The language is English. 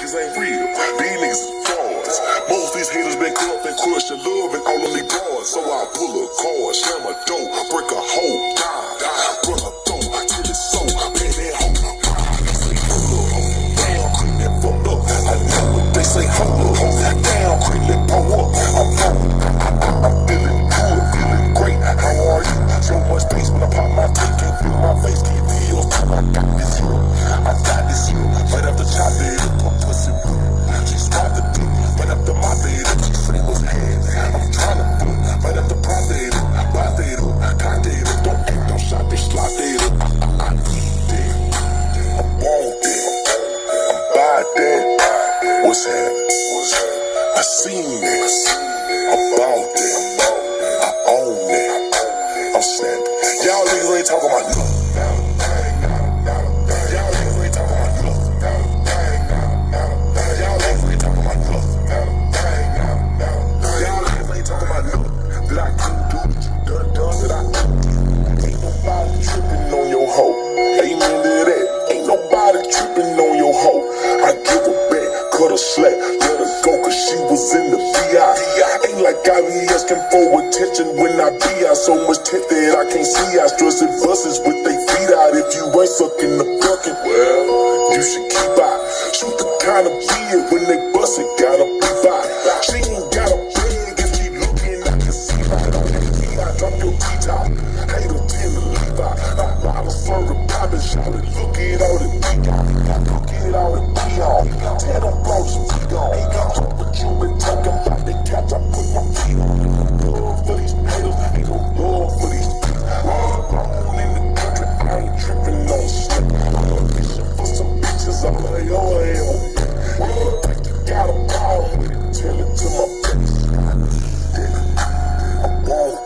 niggas ain't real. These niggas is frauds. Most of these haters been cut up and crushed and love and all of me bars. So I pull a card, slam a door, break a hole, die, run a throw till it's so. Man, that hoe, they say hold up, damn, creep that fucked up. I know what they say, hold up, damn, creep that pull up. I'm feeling good, feeling great. How are you? So much space when I pop my teeth, can't feel my face, can't feel. I got this here, I got this here. Right after chop it, put pussy with. She stopped the dick, right after my bed, she say what's hands. I'm trying to put, right after prop it, buy it, cock it, don't act, don't shot it, slot it. I need it, I want it, I buy that. What's happening? I seen it, I bought it, I own it, I'm snapping. Y'all niggas ain't talking about nothing. Slack, let her go cause she was in the VI. Ain't like I be asking for attention when I be out. So much tent that I can't see. I stressing buses with they feet out. If you ain't sucking the bucket, well, you should keep out. Shoot the kind of beard when they bust it, gotta be by. She ain't got a bag if she looking, I can see right on that VI. Drop your T-top, hate her tend to leave out. I bottles for a poppin', shout it, look at all the D-on. Look at all the D-on. Tell them blows, we gone. But you been talking about the catch, I put my feet on.